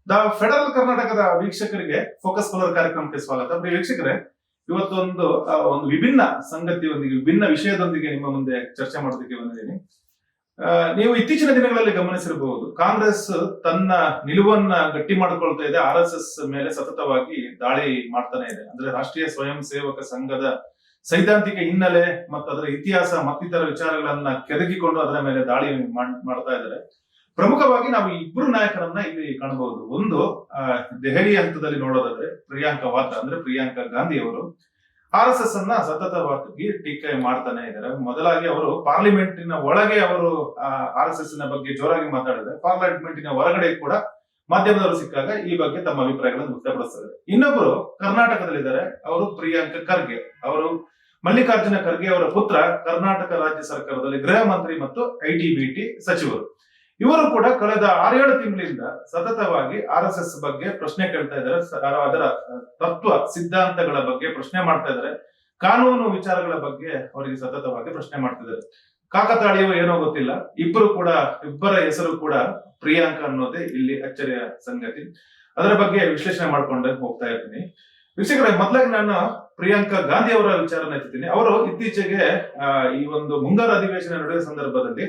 The federal ಕರ್ನಾಟಕದ ವೀಕ್ಷಕರಿಗೆ focus colour ಕಾರ್ಯಕ್ರಮಕ್ಕೆ ಸ್ವಾಗತ. ಪ್ರಿಯ ವೀಕ್ಷಕರೇ, ಇವತ್ತೊಂದು ಒಂದು ವಿಭಿನ್ನ ಸಂಗತಿಯೊಂದಿಗೆ, ವಿಭಿನ್ನ ವಿಷಯದೊಂದಿಗೆ ನಿಮ್ಮ ಮುಂದೆ ಚರ್ಚೆ ಮಾಡೋದಕ್ಕೆ ಬಂದಿದ್ದೀನಿ. ನೀವು ಇತ್ತೀಚಿನ ದಿನಗಳಲ್ಲಿ ಗಮನಿಸಿರಬಹುದು, ಕಾಂಗ್ರೆಸ್ ತನ್ನ ನಿಲುವನ್ನ ಗಟ್ಟಿ ಮಾಡಿಕೊಳ್ತಾ ಇದೆ, RSS ಮೇಲೆ ಸತತವಾಗಿ ದಾಳಿ ಮಾಡ್ತಾನೆ ಇದೆ. ಅಂದ್ರೆ ರಾಷ್ಟ್ರೀಯ ಸ್ವಯಂ ಸೇವಕ ಸಂಘದ ಸೈದ್ಧಾಂತಿಕ ಹಿನ್ನೆಲೆ ಮತ್ತು ಅದರ ಇತಿಹಾಸ ಮತ್ತಿತರ ವಿಚಾರಗಳನ್ನ ಕೆದಕಿಕೊಂಡು ಅದರ ಮೇಲೆ ದಾಳಿ ಮಾಡ್ತಾ ಇದ್ದಾರೆ. ಪ್ರಮುಖವಾಗಿ ನಾವು ಇಬ್ಬರು ನಾಯಕರನ್ನ ಇಲ್ಲಿ ಕಾಣಬಹುದು. ಒಂದು ದೆಹಲಿ ಹಂತದಲ್ಲಿ ನೋಡೋದಾದ್ರೆ ಪ್ರಿಯಾಂಕಾ ವಾದ್ರಾ, ಅಂದ್ರೆ ಪ್ರಿಯಾಂಕಾ ಗಾಂಧಿ ಅವರು RSS ಅನ್ನ ಸತತವಾಗಿ ಟೀಕೆ ಮಾಡ್ತಾನೆ ಇದ್ದಾರೆ. ಮೊದಲಾಗಿ ಅವರು ಪಾರ್ಲಿಮೆಂಟಿನ ಒಳಗೆ ಅವರು RSS ನ ಬಗ್ಗೆ ಜೋರಾಗಿ ಮಾತಾಡಿದ್ರೆ, ಪಾರ್ಲಿಮೆಂಟಿನ ಹೊರಗಡೆ ಕೂಡ ಮಾಧ್ಯಮದವರು ಸಿಕ್ಕಾಗ ಈ ಬಗ್ಗೆ ತಮ್ಮ ಅಭಿಪ್ರಾಯಗಳನ್ನು ವ್ಯಕ್ತಪಡಿಸ್ತಾರೆ. ಇನ್ನೊಬ್ಬರು ಕರ್ನಾಟಕದಲ್ಲಿದ್ದಾರೆ, ಅವರು ಪ್ರಿಯಾಂಕಾ ಖರ್ಗೆ. ಅವರು ಮಲ್ಲಿಕಾರ್ಜುನ ಖರ್ಗೆ ಅವರ ಪುತ್ರ, ಕರ್ನಾಟಕ ರಾಜ್ಯ ಸರ್ಕಾರದಲ್ಲಿ ಗೃಹ ಮಂತ್ರಿ ಮತ್ತು IT-BT ಸಚಿವರು. ಇವರು ಕೂಡ ಕಳೆದ 6-7 ತಿಂಗಳಿಂದ ಸತತವಾಗಿ RSS ಬಗ್ಗೆ ಪ್ರಶ್ನೆ ಕೇಳ್ತಾ ಇದ್ದಾರೆ, ಅದರ ತತ್ವ ಸಿದ್ಧಾಂತಗಳ ಬಗ್ಗೆ ಪ್ರಶ್ನೆ ಮಾಡ್ತಾ ಇದ್ದಾರೆ, ಕಾನೂನು ವಿಚಾರಗಳ ಬಗ್ಗೆ ಅವರಿಗೆ ಸತತವಾಗಿ ಪ್ರಶ್ನೆ ಮಾಡ್ತಿದ್ದಾರೆ. ಕಾಕತಾಳೀಯೋ ಏನೋ ಗೊತ್ತಿಲ್ಲ, ಇಬ್ಬರ ಹೆಸರು ಕೂಡ ಪ್ರಿಯಾಂಕಾ ಅನ್ನೋದೇ ಇಲ್ಲಿ ಅಚ್ಚರಿಯ ಸಂಗತಿ. ಅದರ ಬಗ್ಗೆ ವಿಶ್ಲೇಷಣೆ ಮಾಡ್ಕೊಂಡು ಹೋಗ್ತಾ ಇರ್ತೀನಿ. ವೀಕ್ಷಕರೇ, ಮೊದಲಾಗಿ ನಾನು ಪ್ರಿಯಾಂಕಾ ಗಾಂಧಿ ಅವರ ವಿಚಾರನ ಎತ್ತೀನಿ. ಅವರು ಇತ್ತೀಚೆಗೆ ಈ ಒಂದು ಮುಂಗಾರು ಅಧಿವೇಶನ ನಡೆದ ಸಂದರ್ಭದಲ್ಲಿ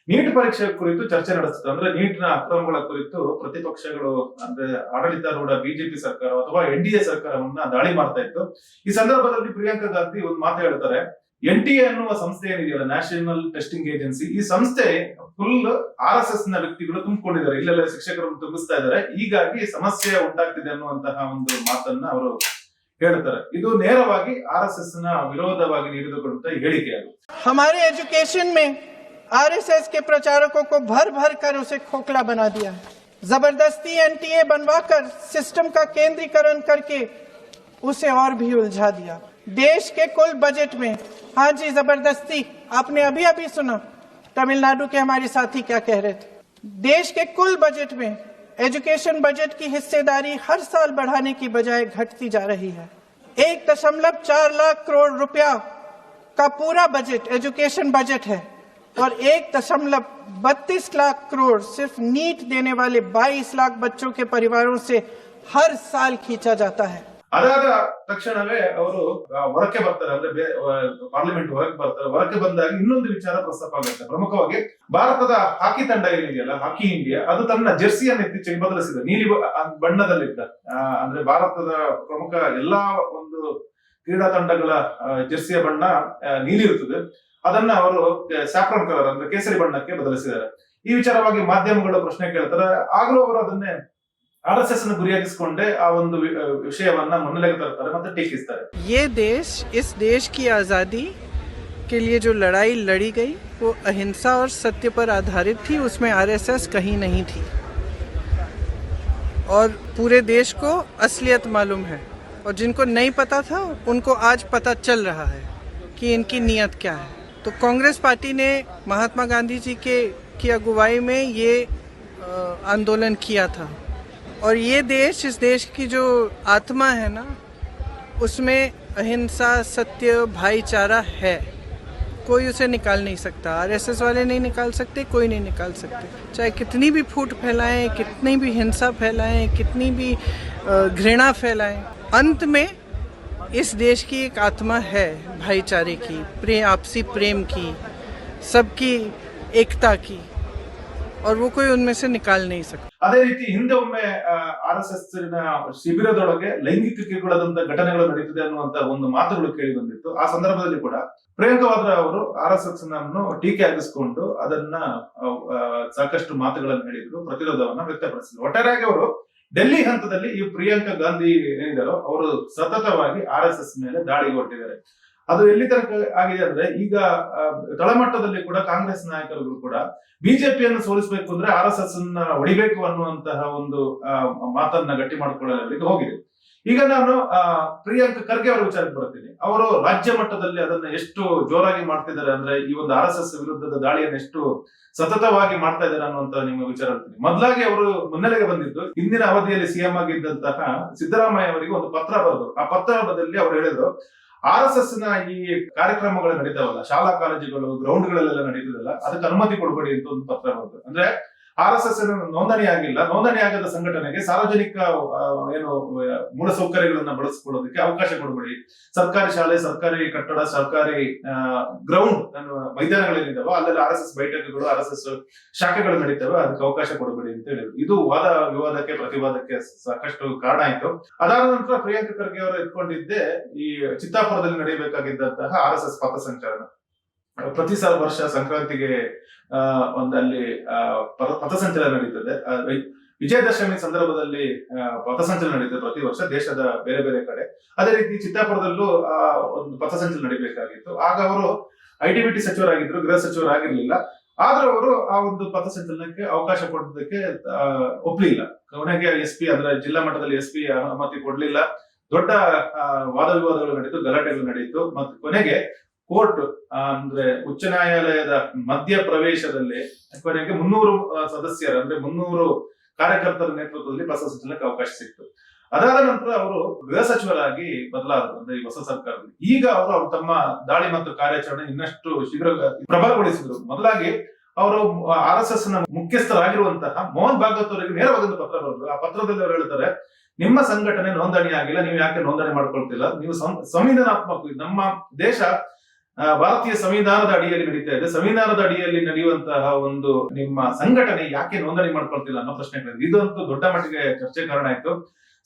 ನೀಟ್ ಪರೀಕ್ಷೆ ಕುರಿತು ಚರ್ಚೆ ನಡೆಸುತ್ತೆ. ಅಂದ್ರೆ ನೀಟ್ನ ಅಕ್ರಮಗಳ ಕುರಿತು ಪ್ರತಿಪಕ್ಷಗಳು, ಅಂದ್ರೆ ಆಡಳಿತಾರೂಢ ಬಿಜೆಪಿ ಸರ್ಕಾರ ಅಥವಾ NDA ಸರ್ಕಾರವನ್ನ ದಾಳಿ ಮಾಡ್ತಾ ಇತ್ತು. ಈ ಸಂದರ್ಭದಲ್ಲಿ ಪ್ರಿಯಾಂಕಾ ಗಾಂಧಿ ಒಂದು ಮಾತು ಹೇಳ್ತಾರೆ, NTA ಅನ್ನುವ ಸಂಸ್ಥೆ ಏನಿದೆಯಲ್ಲ, ನ್ಯಾಷನಲ್ ಟೆಸ್ಟಿಂಗ್ ಏಜೆನ್ಸಿ, ಈ ಸಂಸ್ಥೆ ಫುಲ್ RSS ನ ವ್ಯಕ್ತಿಗಳು ತುಂಬಿಕೊಂಡಿದ್ದಾರೆ, ಇಲ್ಲೆಲ್ಲ ಶಿಕ್ಷಕರನ್ನು ತುಂಬಿಸ್ತಾ ಇದ್ದಾರೆ, ಹೀಗಾಗಿ ಸಮಸ್ಯೆ ಉಂಟಾಗ್ತಿದೆ ಅನ್ನುವಂತಹ ಒಂದು ಮಾತನ್ನ ಅವರು ಹೇಳ್ತಾರೆ. ಇದು ನೇರವಾಗಿ RSS ನ ವಿರೋಧವಾಗಿ ನೀಡಿದಂತ ಹೇಳಿಕೆಯಾಗಿದೆ. हमारे एजुकेशन में RSS के प्रचारकों को भर भर कर उसे खोखला बना दिया है। जबरदस्ती NTA बनवाकर सिस्टम का केंद्रीकरण करके उसे और भी उलझा दिया। देश के कुल बजट में, हाँ जी जबरदस्ती, आपने अभी अभी सुना तमिलनाडु के हमारे साथी क्या कह रहे थे। देश के कुल बजट में एजुकेशन बजट की हिस्सेदारी हर साल बढ़ाने की बजाय घटती जा रही है। 1.4 लाख करोड़ रुपया का पूरा बजट एजुकेशन बजट है और 1.32 लाख करोड़ सिर्फ नीट देने वाले 22 लाख बच्चों के परिवारों से हर साल खींचा जाता है। ಅದಾದ ತಕ್ಷಣವೇ ಅವರು ಹೊರಕ್ಕೆ ಬರ್ತಾರೆ, ಅಂದ್ರೆ ಪಾರ್ಲಿಮೆಂಟ್ ಹೊರಗೆ ಬರ್ತಾರೆ. ಹೊರಕ್ಕೆ ಬಂದಾಗ ಇನ್ನೊಂದು ವಿಚಾರ ಪ್ರಸ್ತಾಪ ಆಗುತ್ತೆ. ಪ್ರಮುಖವಾಗಿ ಭಾರತದ ಹಾಕಿ ತಂಡ ಏನಿದೆಯಲ್ಲ, ಹಾಕಿ ಇಂಡಿಯಾ, ಅದು ತನ್ನ ಜೆರ್ಸಿಯನ್ನು ಇತ್ತೀಚೆಗೆ ಬದಲಿಸಿದೆ. ನೀಲಿ ಬಣ್ಣದಲ್ಲಿದ್ದ, ಅಂದ್ರೆ ಭಾರತದ ಪ್ರಮುಖ ಎಲ್ಲಾ ಒಂದು ಕ್ರೀಡಾ ತಂಡಗಳ ಜೆರ್ಸಿಯ ಬಣ್ಣ ನೀಲಿ ಇರುತ್ತದೆ, ಅದನ್ನ ಅವರು ಸ್ಯಾಫ್ರಾನ್ ಕಲರ್ ಅಂದ್ರೆ ಕೇಸರಿ ಬಣ್ಣಕ್ಕೆ ಬದಲಿಸಿದ್ದಾರೆ. ಈ ವಿಚಾರವಾಗಿ ಮಾಧ್ಯಮಗಳು ಪ್ರಶ್ನೆ ಕೇಳ್ತಾರೆ. ಆಗಲೂ ಅವರು ಅದನ್ನೇ RSS ನ ಗುರಿಯಾಗಿಸಿಕೊಂಡೇ ಆ ಒಂದು ವಿಷಯವನ್ನ ಮುನ್ನೆಲೆಗೆ ತರ್ತಾರೆ ಮತ್ತೆ ಟೀಕಿಸ್ತಾರೆ. ये देश, इस देश की आजादी के लिए जो लड़ाई लड़ी गई वो अहिंसा और सत्य पर आधारित थी, उसमें RSS कहीं नहीं थी और पूरे देश को असलियत मालूम है और जिनको नहीं पता था उनको आज पता चल रहा है कि इनकी नीयत क्या है। तो कांग्रेस पार्टी ने महात्मा गांधी जी की अगुवाई में ये आंदोलन किया था और ये देश, इस देश की जो आत्मा है ना, उसमें अहिंसा, सत्य, भाईचारा है, कोई उसे निकाल नहीं सकता। RSS वाले नहीं निकाल सकते, कोई नहीं निकाल सकते, चाहे कितनी भी फूट फैलाएं, कितनी भी हिंसा फैलाएं, कितनी भी घृणा फैलाएं, अंत में इस देश की एक आत्मा है भाईचारे की, आपसी प्रेम की, सबकी एकता की, और वो कोई उनमें से निकाल नहीं सकता। ಅದೇ ರೀತಿ ಹಿಂದೆ ಒಮ್ಮೆ RSS ನ ಶಿಬಿರದೊಳಗೆ ಲೈಂಗಿಕಗೊಳ್ಳದಂತ ಘಟನೆಗಳು ನಡೀತಿದೆ ಅನ್ನುವಂತ ಒಂದು ಮಾತುಗಳು ಕೇಳಿ ಬಂದಿತ್ತು. ಆ ಸಂದರ್ಭದಲ್ಲಿ ಕೂಡ ಪ್ರಿಯಾಂಕಾ ವಾದ್ರಾ ಅವರು RSS ನನ್ನು ಟೀಕೆ ಆಗಿಸಿಕೊಂಡು ಅದನ್ನ ಸಾಕಷ್ಟು ಮಾತುಗಳನ್ನು ಹೇಳಿದ್ರು, ಪ್ರತಿರೋಧವನ್ನ ವ್ಯಕ್ತಪಡಿಸಿದ್ರು. ಒಟ್ಟಾರೆಯಾಗಿ ಅವರು ಡೆಲ್ಲಿ ಹಂತದಲ್ಲಿ ಈ ಪ್ರಿಯಾಂಕಾ ಗಾಂಧಿ ಏನಿದಾರೋ ಅವರು ಸತತವಾಗಿ RSS ಮೇಲೆ ದಾಳಿಗೆ ಹೊರಟಿದ್ದಾರೆ. ಅದು ಎಲ್ಲಿ ತನಕ ಆಗಿದೆ ಅಂದ್ರೆ, ಈಗ ತಳಮಟ್ಟದಲ್ಲಿ ಕೂಡ ಕಾಂಗ್ರೆಸ್ ನಾಯಕರು ಕೂಡ ಬಿಜೆಪಿಯನ್ನು ಸೋಲಿಸಬೇಕು ಅಂದ್ರೆ RSS ಅನ್ನ ಹೊಡಿಬೇಕು ಅನ್ನುವಂತಹ ಒಂದು ಮಾತನ್ನ ಗಟ್ಟಿ ಮಾಡಿಕೊಳ್ಳಲಿಕ್ಕೆ ಹೋಗಿದೆ. ಈಗ ನಾನು ಪ್ರಿಯಾಂಕಾ ಖರ್ಗೆ ಅವರ ವಿಚಾರಕ್ಕೆ ಬರ್ತೀನಿ. ಅವರು ರಾಜ್ಯ ಮಟ್ಟದಲ್ಲಿ ಅದನ್ನ ಎಷ್ಟು ಜೋರಾಗಿ ಮಾಡ್ತಿದ್ದಾರೆ ಅಂದ್ರೆ, ಈ ಒಂದು RSS ವಿರುದ್ಧದ ದಾಳಿಯನ್ನು ಎಷ್ಟು ಸತತವಾಗಿ ಮಾಡ್ತಾ ಇದ್ದಾರೆ ಅನ್ನುವಂತ ನಿಮ್ಮ ವಿಚಾರ ಹೇಳ್ತೀನಿ. ಮೊದಲಾಗಿ ಅವರು ಮುನ್ನೆಲೆಗೆ ಬಂದಿದ್ದು, ಹಿಂದಿನ ಅವಧಿಯಲ್ಲಿ CM ಆಗಿದ್ದಂತಹ ಸಿದ್ದರಾಮಯ್ಯ ಅವರಿಗೆ ಒಂದು ಪತ್ರ ಬರೆದು, ಆ ಪತ್ರದಲ್ಲಿ ಅವರು ಹೇಳಿದ್ರು, RSS ನ ಈ ಕಾರ್ಯಕ್ರಮಗಳು ನಡೀತಾವಲ್ಲ, ಶಾಲಾ ಕಾಲೇಜುಗಳು ಗ್ರೌಂಡ್ ಗಳಲ್ಲೆಲ್ಲ ನಡೀತದಲ್ಲ, ಅದಕ್ಕೆ ಅನುಮತಿ ಕೊಡಬೇಡಿ ಅಂತ ಒಂದು ಪತ್ರ ಬಂತು. ಅಂದ್ರೆ RSS ನೋಂದಣಿ ಆಗಿಲ್ಲ, ನೋಂದಣಿ ಆಗದ ಸಂಘಟನೆಗೆ ಸಾರ್ವಜನಿಕ ಏನು ಮೂಲಸೌಕರ್ಯಗಳನ್ನ ಬಳಸಿಕೊಳ್ಳೋದಕ್ಕೆ ಅವಕಾಶ ಕೊಡಬೇಡಿ. ಸರ್ಕಾರಿ ಶಾಲೆ, ಸರ್ಕಾರಿ ಕಟ್ಟಡ, ಸರ್ಕಾರಿ ಗ್ರೌಂಡ್ ಮೈದಾನಗಳೇನಿದಾವೋ ಅಲ್ಲೆಲ್ಲ RSS ಬೈಠಕಗಳು, RSS ಶಾಖೆಗಳು ನಡೀತವೆ, ಅದಕ್ಕೆ ಅವಕಾಶ ಕೊಡಬೇಡಿ ಅಂತ ಹೇಳಿದ್ರು. ಇದು ವಾದ ವಿವಾದಕ್ಕೆ, ಪ್ರತಿವಾದಕ್ಕೆ ಸಾಕಷ್ಟು ಕಾರಣ ಆಯ್ತು. ಅದಾದ ನಂತರ ಪ್ರಿಯಾಂಕ ಖರ್ಗೆ ಅವರು ಎತ್ಕೊಂಡಿದ್ದೆ ಈ ಚಿತ್ತಾಪುರದಲ್ಲಿ ನಡೆಯಬೇಕಾಗಿದ್ದಂತಹ RSS ಪಥಸಂಚಲನ. ಪ್ರತಿ ವರ್ಷ ಸಂಕ್ರಾಂತಿಗೆ ಒಂದಲ್ಲಿ ಪಥಸಂಚಲನ ನಡೀತದೆ. ವಿಜಯದಶಮಿ ಸಂದರ್ಭದಲ್ಲಿ ಪಥಸಂಚಲನ ನಡೀತದೆ ಪ್ರತಿ ವರ್ಷ ದೇಶದ ಬೇರೆ ಬೇರೆ ಕಡೆ. ಅದೇ ರೀತಿ ಚಿತ್ತಾಪುರದಲ್ಲೂ ಒಂದು ಪಥಸಂಚಲನ ನಡೀಬೇಕಾಗಿತ್ತು. ಆಗ ಅವರು ITBT ಸಚಿವರಾಗಿದ್ರು, ಗೃಹ ಸಚಿವರಾಗಿರ್ಲಿಲ್ಲ. ಆದ್ರೂ ಅವರು ಆ ಒಂದು ಪಥಸಂಚಲನಕ್ಕೆ ಅವಕಾಶ ಕೊಡೋದಕ್ಕೆ ಒಪ್ಲಿಲ್ಲ. ಕೊನೆಗೆ SP ಅಂದ್ರೆ ಜಿಲ್ಲಾ ಮಟ್ಟದಲ್ಲಿ SP ಅನುಮತಿ ಕೊಡ್ಲಿಲ್ಲ. ದೊಡ್ಡ ವಾದ ವಿವಾದಗಳು ನಡೀತು, ಗಲಾಟೆಗಳು ನಡೀತು. ಮತ್ತು ಕೊನೆಗೆ ಕೋರ್ಟ್ ಅಂದ್ರೆ ಉಚ್ಚ ನ್ಯಾಯಾಲಯದ ಮಧ್ಯ ಪ್ರವೇಶದಲ್ಲಿ ಕೊನೆಗೆ 300 ಸದಸ್ಯರ ಅಂದ್ರೆ 300 ಕಾರ್ಯಕರ್ತರ ನೇತೃತ್ವದಲ್ಲಿ ಪಥಸಂಚಲನಕ್ಕೆ ಅವಕಾಶ ಸಿಕ್ತು. ಅದಾದ ನಂತರ ಅವರು ಗೃಹ ಸಚಿವರಾಗಿ ಬದಲಾದರು, ಅಂದ್ರೆ ಈ ಹೊಸ ಸರ್ಕಾರದಲ್ಲಿ. ಈಗ ಅವರು ತಮ್ಮ ದಾಳಿ ಮತ್ತು ಕಾರ್ಯಾಚರಣೆ ಇನ್ನಷ್ಟು ಶೀಘ್ರ ಪ್ರಬಲಗೊಳಿಸಿದ್ರು. ಮೊದಲಾಗಿ ಅವರು RSS ನ ಮುಖ್ಯಸ್ಥರಾಗಿರುವಂತಹ ಮೋಹನ್ ಭಾಗವತ್ ಅವರಿಗೆ ನೇರವಾಗಿ ಒಂದು ಪತ್ರ ಬರೆದ್ರು. ಆ ಪತ್ರದಲ್ಲಿ ಅವರು ಹೇಳ್ತಾರೆ, ನಿಮ್ಮ ಸಂಘಟನೆ ನೋಂದಣಿ ಆಗಿಲ್ಲ, ನೀವು ಯಾಕೆ ನೋಂದಣಿ ಮಾಡ್ಕೊಳ್ತಿಲ್ಲ? ನೀವು ಸಂವಿಧಾನಾತ್ಮಕ, ನಮ್ಮ ದೇಶ ಭಾರತೀಯ ಸಂವಿಧಾನದ ಅಡಿಯಲ್ಲಿ ನಡೀತಾ ಇದೆ, ಸಂವಿಧಾನದ ಅಡಿಯಲ್ಲಿ ನಡೆಯುವಂತಹ ಒಂದು ನಿಮ್ಮ ಸಂಘಟನೆ ಯಾಕೆ ನೋಂದಣಿ ಮಾಡ್ಕೊಳ್ತಿಲ್ಲ ಅನ್ನೋ ಪ್ರಶ್ನೆ ಕೇಳಿದ್ರು. ಇದಂತೂ ದೊಡ್ಡ ಮಟ್ಟಿಗೆ ಚರ್ಚೆ ಕಾರಣ ಆಯ್ತು.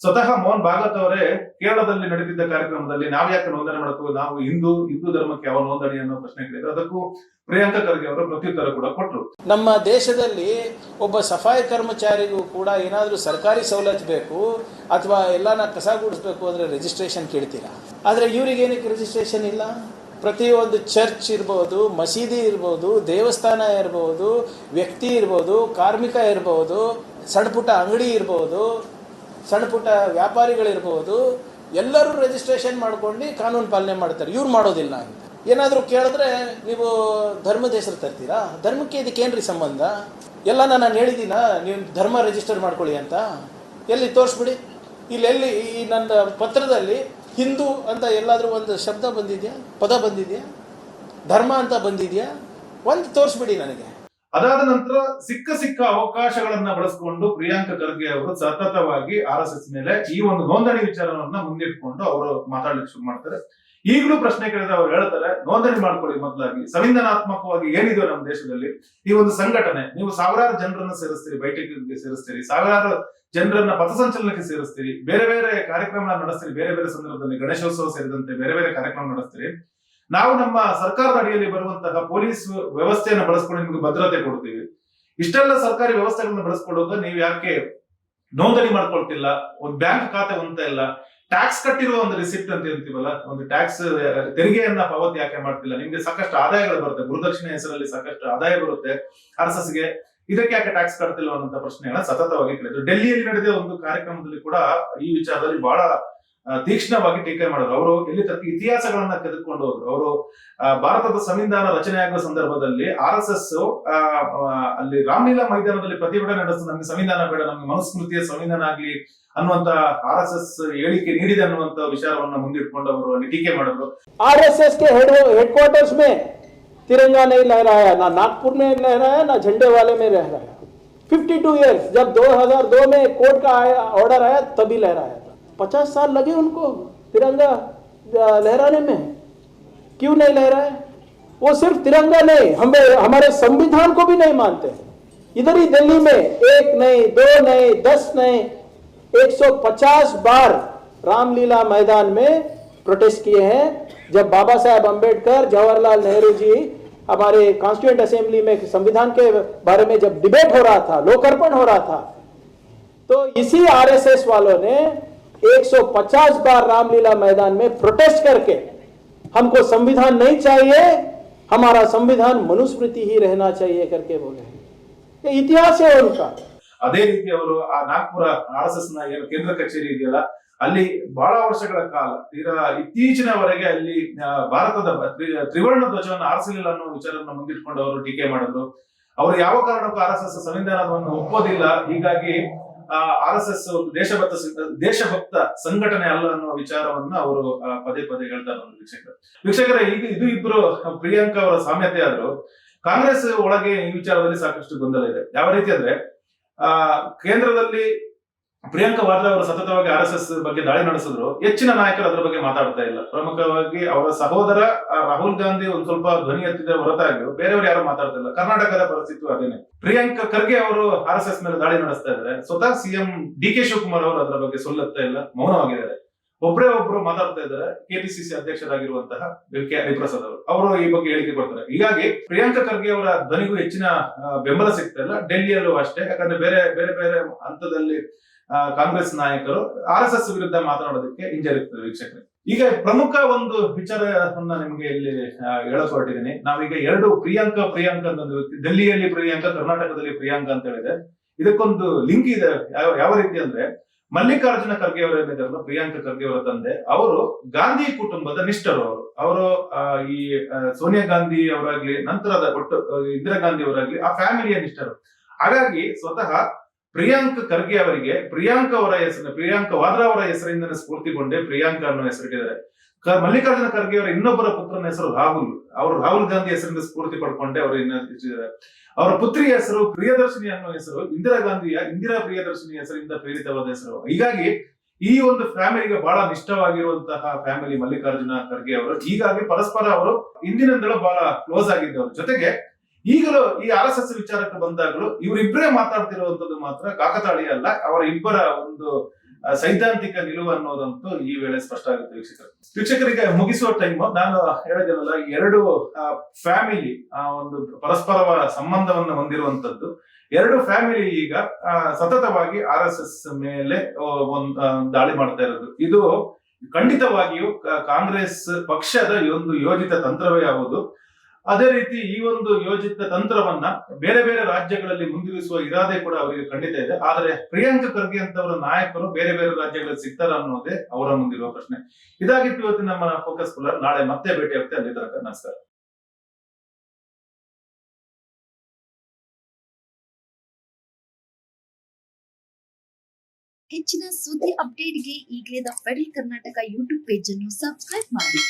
ಸ್ವತಃ ಮೋಹನ್ ಭಾಗವತ್ ಅವರೇ ಕೇರಳದಲ್ಲಿ ನಡೆದಿದ್ದ ಕಾರ್ಯಕ್ರಮದಲ್ಲಿ ನಾವು ಯಾಕೆ ನೋಂದಣಿ ಮಾಡ್ಕೋ, ನಾವು ಹಿಂದೂ ಧರ್ಮಕ್ಕೆ ಯಾವ ನೋಂದಣಿ ಅನ್ನೋ ಪ್ರಶ್ನೆ ಕೇಳಿದ್ರು. ಅದಕ್ಕೂ ಪ್ರಿಯಾಂಕ ಖರ್ಗೆ ಅವರು ಪ್ರತ್ಯುತ್ತರ ಕೂಡ ಕೊಟ್ಟರು. ನಮ್ಮ ದೇಶದಲ್ಲಿ ಒಬ್ಬ ಸಫಾಯಿ ಕರ್ಮಚಾರಿಗೂ ಕೂಡ ಏನಾದರೂ ಸರ್ಕಾರಿ ಸವಲತ್ತು ಬೇಕು ಅಥವಾ ಎಲ್ಲಾನ ಕಸ ಗುಡಿಸ್ಬೇಕು ಅಂದ್ರೆ ರಿಜಿಸ್ಟ್ರೇಷನ್ ಕೇಳ್ತೀರಾ. ಆದ್ರೆ ಇವರಿಗೆ ಏನಕ್ಕೆ ರಿಜಿಸ್ಟ್ರೇಷನ್ ಇಲ್ಲ? ಪ್ರತಿಯೊಂದು ಚರ್ಚ್ ಇರ್ಬೋದು, ಮಸೀದಿ ಇರ್ಬೋದು, ದೇವಸ್ಥಾನ ಇರ್ಬೋದು, ವ್ಯಕ್ತಿ ಇರ್ಬೋದು, ಕಾರ್ಮಿಕ ಇರ್ಬೋದು, ಸಣ್ಣ ಪುಟ್ಟ ಅಂಗಡಿ ಇರ್ಬೋದು, ಸಣ್ಣ ಪುಟ್ಟ ವ್ಯಾಪಾರಿಗಳಿರ್ಬೋದು, ಎಲ್ಲರೂ ರಿಜಿಸ್ಟ್ರೇಷನ್ ಮಾಡ್ಕೊಂಡು ಕಾನೂನು ಪಾಲನೆ ಮಾಡ್ತಾರೆ. ಇವ್ರು ಮಾಡೋದಿಲ್ಲ ಅಂತ ಏನಾದರೂ ಕೇಳಿದ್ರೆ ನೀವು ಧರ್ಮದ ಹೆಸರು ತರ್ತೀರಾ? ಧರ್ಮಕ್ಕೆ ಇದಕ್ಕೇನ್ರಿ ಸಂಬಂಧ? ಎಲ್ಲ ನಾನು ಹೇಳಿದ್ದೀನ ನೀವು ಧರ್ಮ ರಿಜಿಸ್ಟರ್ ಮಾಡ್ಕೊಳ್ಳಿ ಅಂತ. ಎಲ್ಲಿ ತೋರಿಸ್ಬಿಡಿ. ಇಲ್ಲೆಲ್ಲಿ ಈ ನನ್ನ ಪತ್ರದಲ್ಲಿ ಹಿಂದೂ ಅಂತ ಎಲ್ಲಾದರೂ ಒಂದು ಶಬ್ದ ಬಂದಿದೆಯಾ, ಪದ ಬಂದಿದೆಯಾ, ಧರ್ಮ ಅಂತ ಬಂದಿದೆಯಾ? ಒಂದು ತೋರಿಸ್ಬಿಡಿ ನನಗೆ. ಅದಾದ ನಂತರ ಸಿಕ್ಕ ಅವಕಾಶಗಳನ್ನ ಬಳಸಿಕೊಂಡು ಪ್ರಿಯಾಂಕ ಖರ್ಗೆ ಅವರು ಸತತವಾಗಿ RSS ಮೇಲೆ ಈ ಒಂದು ನೋಂದಣಿ ವಿಚಾರವನ್ನ ಮುಂದಿಟ್ಕೊಂಡು ಅವರು ಮಾತಾಡ್ಲಿಕ್ಕೆ ಶುರು ಮಾಡ್ತಾರೆ. ಈಗಲೂ ಪ್ರಶ್ನೆ ಕೇಳಿದ್ರೆ ಅವ್ರು ಹೇಳ್ತಾರೆ, ನೋಂದಣಿ ಮಾಡ್ಕೊಳ್ಳಿ. ಮೊದಲಾಗಿ ಸಂವಿಧಾನಾತ್ಮಕವಾಗಿ ಏನಿದೆ ನಮ್ಮ ದೇಶದಲ್ಲಿ ಈ ಒಂದು ಸಂಘಟನೆ, ನೀವು ಸಾವಿರಾರು ಜನರನ್ನ ಸೇರಿಸ್ತೀರಿ, ಬೈಠಕಿಗೆ ಸೇರಿಸ್ತೀರಿ, ಸಾವಿರಾರು ಜನರನ್ನ ಪಥಸಂಚಲನಕ್ಕೆ ಸೇರಿಸ್ತೀರಿ, ಬೇರೆ ಬೇರೆ ಕಾರ್ಯಕ್ರಮ ನಡೆಸ್ತೀರಿ, ಬೇರೆ ಬೇರೆ ಸಂದರ್ಭದಲ್ಲಿ ಗಣೇಶೋತ್ಸವ ಸೇರಿದಂತೆ ಬೇರೆ ಬೇರೆ ಕಾರ್ಯಕ್ರಮ ನಡೆಸ್ತೀರಿ. ನಾವು ನಮ್ಮ ಸರ್ಕಾರದ ಅಡಿಯಲ್ಲಿ ಬರುವಂತಹ ಪೊಲೀಸ್ ವ್ಯವಸ್ಥೆಯನ್ನು ಬಳಸ್ಕೊಂಡು ನಿಮ್ಗೆ ಭದ್ರತೆ ಕೊಡ್ತೀವಿ. ಇಷ್ಟೆಲ್ಲ ಸರ್ಕಾರಿ ವ್ಯವಸ್ಥೆಗಳನ್ನ ಬಳಸ್ಕೊಡೋದು ನೀವು ಯಾಕೆ ನೋಂದಣಿ ಮಾಡ್ಕೊಳ್ತಿಲ್ಲ? ಒಂದು ಬ್ಯಾಂಕ್ ಖಾತೆ ಹೊಂದ್ತಾ ಇಲ್ಲ, ಟ್ಯಾಕ್ಸ್ ಕಟ್ಟಿರುವ ಒಂದು ರಿಸಿಪ್ಟ್ ಅಂತ ಹೇಳ್ತೀವಲ್ಲ, ಒಂದು ಟ್ಯಾಕ್ಸ್ ತೆರಿಗೆಯನ್ನ ಪಾವತಿ ಯಾಕೆ ಮಾಡ್ತಿಲ್ಲ? ನಿಮ್ಗೆ ಸಾಕಷ್ಟು ಆದಾಯಗಳು ಬರುತ್ತೆ, ಗುರುದಕ್ಷಿಣೆ ಹೆಸರಲ್ಲಿ ಸಾಕಷ್ಟು ಆದಾಯ ಬರುತ್ತೆ RSS ಗೆ, ಇದಕ್ಕೆ ಯಾಕೆ ಟ್ಯಾಕ್ಸ್ ಕಟ್ತಿಲ್ಲ ಅನ್ನೋ ಪ್ರಶ್ನೆಗಳನ್ನ ಸತತವಾಗಿ ಕೇಳಿದ್ರು. ಡೆಲ್ಲಿಯಲ್ಲಿ ನಡೆದ ಒಂದು ಕಾರ್ಯಕ್ರಮದಲ್ಲಿ ಕೂಡ ಈ ವಿಚಾರದಲ್ಲಿ ಬಹಳ ತೀಕ್ಷ್ಣವಾಗಿ ಟೀಕೆ ಮಾಡಿದ್ರು. ಅವರು ಎಲ್ಲಿ ತನಕ ಇತಿಹಾಸಗಳನ್ನ ತೆಗೆದುಕೊಂಡು ಹೋದ್ರು. ಅವರು ಭಾರತದ ಸಂವಿಧಾನ ರಚನೆ ಆಗುವ ಸಂದರ್ಭದಲ್ಲಿ RSS ಅಲ್ಲಿ ರಾಮಲೀಲಾ ಮೈದಾನದಲ್ಲಿ ಪ್ರತಿಭಟನೆ ನಡೆಸಿದ, ನಮ್ಗೆ ಸಂವಿಧಾನ ಬೇಡ, ನಮ್ಗೆ ಮನುಸ್ಮೃತಿಯ ಸಂವಿಧಾನ ಆಗ್ಲಿ ಅನ್ನುವಂತ RSS ಹೇಳಿಕೆ ನೀಡಿದೆ ಅನ್ನುವಂತ ವಿಚಾರವನ್ನ ಮುಂದಿಟ್ಕೊಂಡು ಅವರು ಅಲ್ಲಿ ಟೀಕೆ ಮಾಡಿದ್ರು. RSS के हेडक्वार्टर्स में तिरंगा नहीं लहराया, ना नागपुर में लहराया, ना झंडे वाले में लहराया. 52 ईयर्स, जब 2002 में कोर्ट का ऑर्डर आया तभी लहराया था. 50 साल लगे उनको तिरंगा लहराने में. क्यों नहीं लहराया? वो सिर्फ तिरंगा नहीं, हमारे संविधान को भी नहीं मानते. इधर ही दिल्ली में 1 नहीं, 2 नहीं, 10 नहीं, 150 बार रामलीला मैदान में प्रोटेस्ट किए हैं. जब बाबा साहेब अंबेडकर, जवाहरलाल नेहरू जी हमारे कॉन्स्टिट्यूएंट असेंबली में संविधान के बारे में जब डिबेट हो रहा था, लोकार्पण हो रहा था, तो इसी RSS वालों ने 150 बार रामलीला मैदान में प्रोटेस्ट करके हमको संविधान नहीं चाहिए, हमारा संविधान मनुस्मृति ही रहना चाहिए करके बोले. ये इतिहास है उनका. ಅದೇ ರೀತಿ ಅವರು ಆ ನಾಗ್ಪುರ RSS ನ ಏನು ಕೇಂದ್ರ ಕಚೇರಿ ಇದೆಯಲ್ಲ, ಅಲ್ಲಿ ಬಹಳ ವರ್ಷಗಳ ಕಾಲ ತೀರಾ ಇತ್ತೀಚಿನವರೆಗೆ ಅಲ್ಲಿ ಭಾರತದ ತ್ರಿವರ್ಣ ಧ್ವಜವನ್ನು ಆರಿಸಲಿಲ್ಲ ಅನ್ನೋ ವಿಚಾರವನ್ನು ಮುಂದಿಟ್ಕೊಂಡು ಅವರು ಟೀಕೆ ಮಾಡಿದ್ರು. ಅವರು ಯಾವ ಕಾರಣಕ್ಕೂ RSS ಸಂವಿಧಾನವನ್ನು ಒಪ್ಪೋದಿಲ್ಲ, ಹೀಗಾಗಿ RSS ಒಂದು ದೇಶಭಕ್ತ ಸಂಘಟನೆ ಅಲ್ಲ ಅನ್ನೋ ವಿಚಾರವನ್ನ ಅವರು ಪದೇ ಪದೇ ಹೇಳ್ತಾರೆ. ವೀಕ್ಷಕರೇ, ಈಗ ಇದು ಇಬ್ರು ಪ್ರಿಯಾಂಕಾ ಅವರ ಸಾಮ್ಯತೆ ಆದ್ರು. ಕಾಂಗ್ರೆಸ್ ಒಳಗೆ ಈ ವಿಚಾರದಲ್ಲಿ ಸಾಕಷ್ಟು ಗೊಂದಲ ಇದೆ. ಯಾವ ರೀತಿ ಅಂದ್ರೆ ಕೇಂದ್ರದಲ್ಲಿ ಪ್ರಿಯಾಂಕಾ ವಾದ್ರಾ ಅವರು ಸತತವಾಗಿ RSS ಬಗ್ಗೆ ದಾಳಿ ನಡೆಸಿದ್ರು, ಹೆಚ್ಚಿನ ನಾಯಕರು ಅದರ ಬಗ್ಗೆ ಮಾತಾಡ್ತಾ ಇಲ್ಲ. ಪ್ರಮುಖವಾಗಿ ಅವರ ಸಹೋದರ ರಾಹುಲ್ ಗಾಂಧಿ ಒಂದ್ ಸ್ವಲ್ಪ ಧ್ವನಿ ಎತ್ತಿದ ಹೊರತಾಗಿ ಬೇರೆಯವರು ಯಾರು ಮಾತಾಡ್ತಾ ಇಲ್ಲ. ಕರ್ನಾಟಕದ ಪರಿಸ್ಥಿತಿ ಅದೇನೆ. ಪ್ರಿಯಾಂಕಾ ಖರ್ಗೆ ಅವರು RSS ಮೇಲೆ ದಾಳಿ ನಡೆಸ್ತಾ ಇದ್ದಾರೆ. ಸ್ವತಃ CM DK ಶಿವಕುಮಾರ್ ಅವರು ಅದರ ಬಗ್ಗೆ ಸೊಲ್ಲುತ್ತಾ ಇಲ್ಲ, ಮೌನವಾಗಿದ್ದಾರೆ. ಒಬ್ರು ಮಾತಾಡ್ತಾ ಇದ್ದಾರೆ. KPCC ಅಧ್ಯಕ್ಷರಾಗಿರುವಂತಹ ಹರಿಪ್ರಸಾದ್ ಅವರು ಈ ಬಗ್ಗೆ ಹೇಳಿಕೆ ಕೊಡ್ತಾರೆ. ಹೀಗಾಗಿ ಪ್ರಿಯಾಂಕಾ ಖರ್ಗೆ ಅವರ ಧ್ವನಿಗೂ ಹೆಚ್ಚಿನ ಬೆಂಬಲ ಸಿಗ್ತಾ ಇಲ್ಲ. ಡೆಲ್ಲಿಯಲ್ಲೂ ಅಷ್ಟೇ. ಯಾಕಂದ್ರೆ ಬೇರೆ ಬೇರೆ ಹಂತದಲ್ಲಿ ಕಾಂಗ್ರೆಸ್ ನಾಯಕರು RSS ವಿರುದ್ಧ ಮಾತನಾಡೋದಕ್ಕೆ ಹಿಂಜರಿತಾರೆ ವೀಕ್ಷಕರೇ. ಈಗ ಪ್ರಮುಖ ಒಂದು ವಿಚಾರವನ್ನ ನಿಮ್ಗೆ ಇಲ್ಲಿ ಹೇಳಕ್ ಹೊರಟಿದ್ದೀನಿ. ನಾವೀಗ ಎರಡು ಪ್ರಿಯಾಂಕಾ ಅಂತ ಡೆಲ್ಲಿಯಲ್ಲಿ ಪ್ರಿಯಾಂಕಾ, ಕರ್ನಾಟಕದಲ್ಲಿ ಪ್ರಿಯಾಂಕಾ ಅಂತ ಹೇಳಿದೆ. ಇದಕ್ಕೊಂದು ಲಿಂಕ್ ಇದೆ. ಯಾವ ರೀತಿ ಅಂದ್ರೆ ಮಲ್ಲಿಕಾರ್ಜುನ ಖರ್ಗೆ ಅವರೇನಿದಾರಲ್ಲ, ಪ್ರಿಯಾಂಕಾ ಖರ್ಗೆ ಅವರ ತಂದೆ, ಅವರು ಗಾಂಧಿ ಕುಟುಂಬದ ನಿಷ್ಠರು. ಅವರು ಈ ಸೋನಿಯಾ ಗಾಂಧಿ ಅವರಾಗ್ಲಿ, ನಂತರದ ಒಟ್ಟು ಇಂದಿರಾ ಗಾಂಧಿ ಅವರಾಗ್ಲಿ ಆ ಫ್ಯಾಮಿಲಿಯ ನಿಷ್ಠರು. ಹಾಗಾಗಿ ಸ್ವತಃ ಪ್ರಿಯಾಂಕಾ ಖರ್ಗೆ ಅವರಿಗೆ ಪ್ರಿಯಾಂಕಾ ವಾದ್ರಾ ಅವರ ಹೆಸರಿಂದನೇ ಸ್ಫೂರ್ತಿಗೊಂಡೆ ಪ್ರಿಯಾಂಕಾ ಅನ್ನೋ ಹೆಸರಿಟ್ಟಿದ್ದಾರೆ. ಮಲ್ಲಿಕಾರ್ಜುನ ಖರ್ಗೆ ಅವರ ಇನ್ನೊಬ್ಬರ ಪುತ್ರನ ಹೆಸರು ರಾಹುಲ್. ಅವರು ರಾಹುಲ್ ಗಾಂಧಿ ಹೆಸರಿಂದ ಸ್ಫೂರ್ತಿ ಪಡ್ಕೊಂಡೆ ಅವರು ಇಟ್ಟಿದ್ದಾರೆ. ಅವರ ಪುತ್ರಿಯ ಹೆಸರು ಪ್ರಿಯದರ್ಶಿನಿ ಅನ್ನೋ ಹೆಸರು ಇಂದಿರಾ ಪ್ರಿಯದರ್ಶಿನಿ ಹೆಸರಿಂದ ಪ್ರೇರಿತವಾದ ಹೆಸರು. ಹೀಗಾಗಿ ಈ ಒಂದು ಫ್ಯಾಮಿಲಿಗೆ ಬಹಳ ನಿಷ್ಠವಾಗಿರುವಂತಹ ಫ್ಯಾಮಿಲಿ ಮಲ್ಲಿಕಾರ್ಜುನ ಖರ್ಗೆ ಅವರು. ಹೀಗಾಗಿ ಪರಸ್ಪರ ಅವರು ಹಿಂದಿನಿಂದಲೂ ಬಹಳ ಕ್ಲೋಸ್ ಆಗಿದ್ದವರು. ಜೊತೆಗೆ ಈಗಲೂ ಈ RSS ವಿಚಾರಕ್ಕೆ ಬಂದಾಗಲೂ ಇವರಿಬ್ಬರೇ ಮಾತಾಡ್ತಿರುವಂತದ್ದು ಮಾತ್ರ ಕಾಕತಾಳೀಯ ಅಲ್ಲ. ಅವರ ಇಬ್ಬರ ಒಂದು ಸೈದ್ಧಾಂತಿಕ ನಿಲುವು ಅನ್ನೋದಂತೂ ಈ ವೇಳೆ ಸ್ಪಷ್ಟ ಆಗುತ್ತೆ ವೀಕ್ಷಕರಿಗೆ. ಮುಗಿಸುವ ಟೈಮ್ ನಾನು ಹೇಳಿದೆನಲ್ಲ, ಎರಡು ಫ್ಯಾಮಿಲಿ ಒಂದು ಪರಸ್ಪರ ಸಂಬಂಧವನ್ನು ಹೊಂದಿರುವಂತದ್ದು. ಎರಡು ಫ್ಯಾಮಿಲಿ ಈಗ ಸತತವಾಗಿ RSS ಮೇಲೆ ದಾಳಿ ಮಾಡ್ತಾ ಇರೋದು. ಇದು ಖಂಡಿತವಾಗಿಯೂ ಕಾಂಗ್ರೆಸ್ ಪಕ್ಷದ ಒಂದು ಯೋಜಿತ ತಂತ್ರವೇ ಹೌದು. ಅದೇ ರೀತಿ ಈ ಒಂದು ಯೋಜಿತ ತಂತ್ರವನ್ನ ಬೇರೆ ಬೇರೆ ರಾಜ್ಯಗಳಲ್ಲಿ ಮುಂದುವರಿಸುವ ಇರಾದೆ ಕೂಡ ಅವರಿಗೆ ಖಂಡಿತ ಇದೆ. ಆದರೆ ಪ್ರಿಯಾಂಕಾ ಖರ್ಗೆ ಅಂತವರ ನಾಯಕರು ಬೇರೆ ಬೇರೆ ರಾಜ್ಯಗಳಲ್ಲಿ ಸಿಗ್ತಾರ ಅನ್ನೋದೇ ಅವರ ಮುಂದಿರುವ ಪ್ರಶ್ನೆ. ಇದಾಗಿತ್ತು ಇವತ್ತಿನ ನಮ್ಮ ಫೋಕಸ್ ಪುಲ್ಲರ್. ನಾಳೆ ಮತ್ತೆ ಭೇಟಿ ಆಗುತ್ತೆ. ಅಲ್ಲಿ ತನಕ ನಮಸ್ಕಾರ. ಹೆಚ್ಚಿನ ಸುದ್ದಿ ಅಪ್ಡೇಟ್ಗೆ ಈಗಲೇ the federal Karnataka YouTube page ಅನ್ನು ಸಬ್ಸ್ಕ್ರೈಬ್ ಮಾಡಿ.